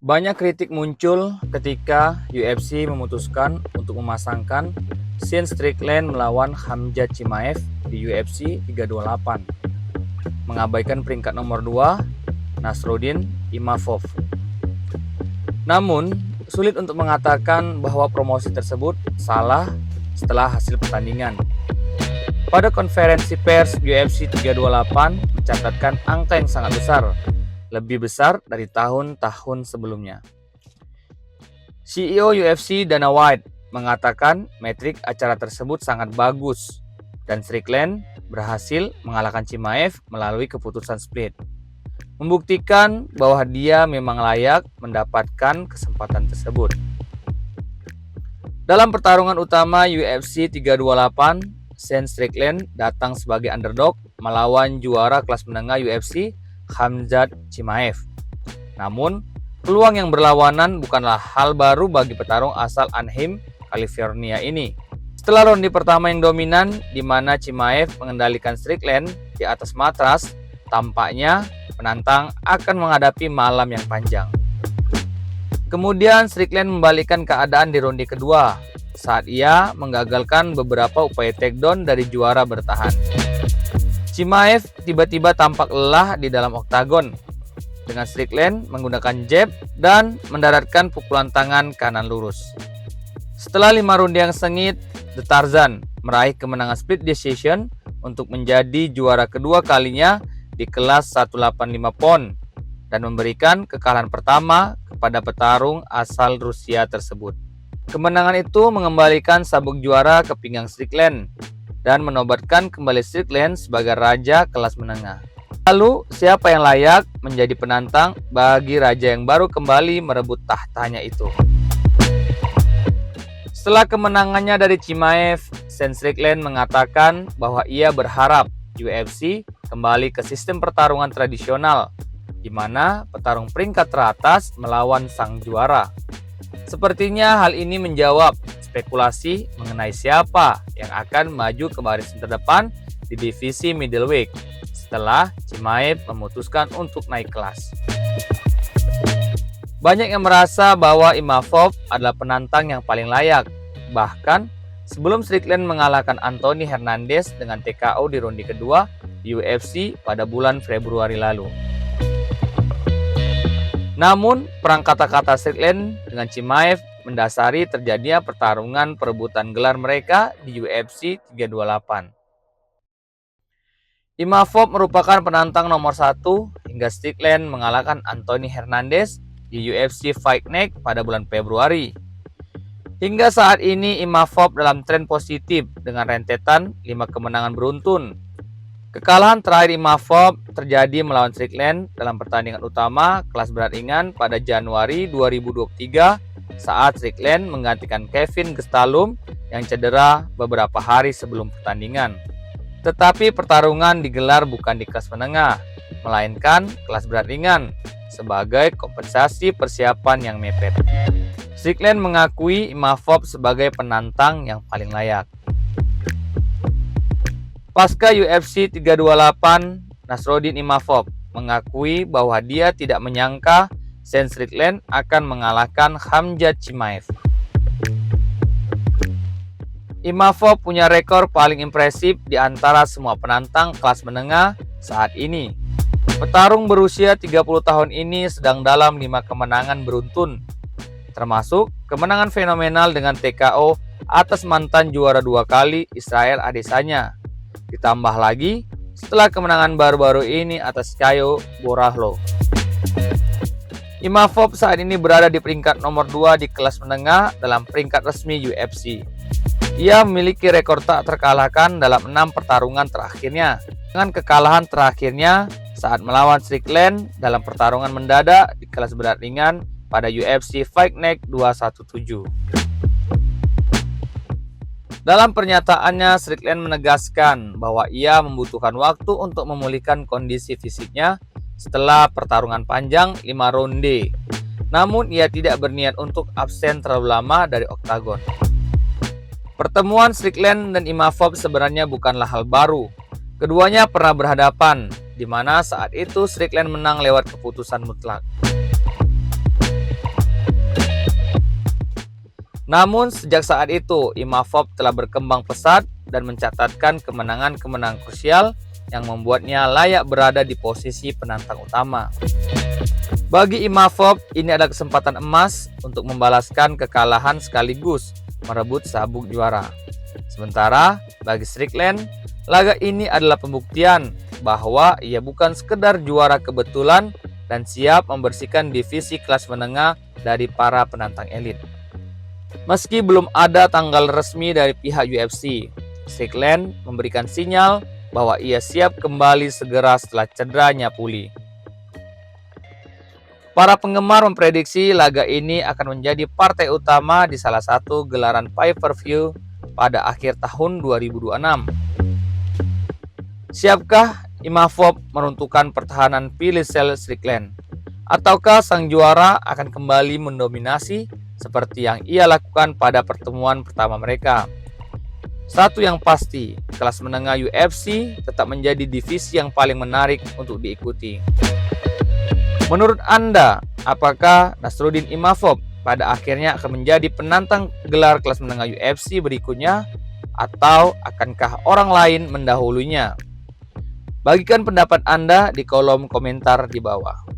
Banyak kritik muncul ketika UFC memutuskan untuk memasangkan Sean Strickland melawan Khamzat Chimaev di UFC 328, mengabaikan peringkat nomor 2 Nasruddin Imavov. Namun, sulit untuk mengatakan bahwa promosi tersebut salah setelah hasil pertandingan. Pada konferensi pers, UFC 328 mencatatkan angka yang sangat besar, lebih besar dari tahun-tahun sebelumnya. CEO UFC Dana White mengatakan metrik acara tersebut sangat bagus dan Strickland berhasil mengalahkan Chimaev melalui keputusan split, membuktikan bahwa dia memang layak mendapatkan kesempatan tersebut. Dalam pertarungan utama UFC 328, Sean Strickland datang sebagai underdog melawan juara kelas menengah UFC Khamzat Chimaev. Namun, peluang yang berlawanan bukanlah hal baru bagi petarung asal Anaheim, California ini. Setelah ronde pertama yang dominan, di mana Chimaev mengendalikan Strickland di atas matras, tampaknya penantang akan menghadapi malam yang panjang. Kemudian Strickland membalikkan keadaan di ronde kedua saat ia menggagalkan beberapa upaya takedown dari juara bertahan. Chimaev tiba-tiba tampak lelah di dalam oktagon dengan Strickland menggunakan jab dan mendaratkan pukulan tangan kanan lurus. Setelah 5 ronde yang sengit, The Tarzan meraih kemenangan split decision untuk menjadi juara kedua kalinya di kelas 185 pound dan memberikan kekalahan pertama kepada petarung asal Rusia tersebut. Kemenangan itu mengembalikan sabuk juara ke pinggang Strickland dan menobatkan kembali Strickland sebagai raja kelas menengah. Lalu, siapa yang layak menjadi penantang bagi raja yang baru kembali merebut tahtanya itu? Setelah kemenangannya dari Chimaev, Sean Strickland mengatakan bahwa ia berharap UFC kembali ke sistem pertarungan tradisional, di mana petarung peringkat teratas melawan sang juara. Sepertinya hal ini menjawab spekulasi mengenai siapa yang akan maju ke barisan terdepan di divisi middleweight setelah Chimaev memutuskan untuk naik kelas. Banyak yang merasa bahwa Imavov adalah penantang yang paling layak. Bahkan sebelum Strickland mengalahkan Anthony Hernandez dengan TKO di ronde kedua di UFC pada bulan Februari lalu. Namun, perang kata-kata Strickland dengan Chimaev mendasari terjadinya pertarungan perebutan gelar mereka di UFC 328. Imavov merupakan penantang nomor 1 hingga Strickland mengalahkan Anthony Hernandez di UFC Fight Night pada bulan Februari. Hingga saat ini Imavov dalam tren positif dengan rentetan 5 kemenangan beruntun. Kekalahan terakhir Imavov terjadi melawan Strickland dalam pertandingan utama kelas berat ringan pada Januari 2023 saat Strickland menggantikan Kevin Gastelum yang cedera beberapa hari sebelum pertandingan. Tetapi pertarungan digelar bukan di kelas menengah, melainkan kelas berat ringan sebagai kompensasi persiapan yang mepet. Strickland mengakui Imavov sebagai penantang yang paling layak. Pasca UFC 328, Nasruddin Imavov mengakui bahwa dia tidak menyangka Sean Strickland akan mengalahkan Khamzat Chimaev. Imavov punya rekor paling impresif di antara semua penantang kelas menengah saat ini. Petarung berusia 30 tahun ini sedang dalam 5 kemenangan beruntun, termasuk kemenangan fenomenal dengan TKO atas mantan juara 2 kali Israel Adesanya. Ditambah lagi setelah kemenangan baru-baru ini atas Caio Borralho. Imavov saat ini berada di peringkat nomor 2 di kelas menengah dalam peringkat resmi UFC. Ia memiliki rekor tak terkalahkan dalam 6 pertarungan terakhirnya, dengan kekalahan terakhirnya saat melawan Strickland dalam pertarungan mendadak di kelas berat ringan pada UFC Fight Night 217. Dalam pernyataannya, Strickland menegaskan bahwa ia membutuhkan waktu untuk memulihkan kondisi fisiknya setelah pertarungan panjang 5 ronde. Namun, ia tidak berniat untuk absen terlalu lama dari oktagon. Pertemuan Strickland dan Imavov sebenarnya bukanlah hal baru. Keduanya pernah berhadapan, di mana saat itu Strickland menang lewat keputusan mutlak. Namun sejak saat itu, Imavov telah berkembang pesat dan mencatatkan kemenangan-kemenangan krusial yang membuatnya layak berada di posisi penantang utama. Bagi Imavov, ini adalah kesempatan emas untuk membalaskan kekalahan sekaligus merebut sabuk juara. Sementara bagi Strickland, laga ini adalah pembuktian bahwa ia bukan sekedar juara kebetulan dan siap membersihkan divisi kelas menengah dari para penantang elit. Meski belum ada tanggal resmi dari pihak UFC, Strickland memberikan sinyal bahwa ia siap kembali segera setelah cederanya pulih. Para penggemar memprediksi laga ini akan menjadi partai utama di salah satu gelaran pay-per-view pada akhir tahun 2026. Siapkah Imavov meruntuhkan pertahanan Pilesel Strickland? Ataukah sang juara akan kembali mendominasi seperti yang ia lakukan pada pertemuan pertama mereka? Satu yang pasti, kelas menengah UFC tetap menjadi divisi yang paling menarik untuk diikuti. Menurut Anda, apakah Nasruddin Imavov pada akhirnya akan menjadi penantang gelar kelas menengah UFC berikutnya, atau akankah orang lain mendahulunya? Bagikan pendapat Anda di kolom komentar di bawah.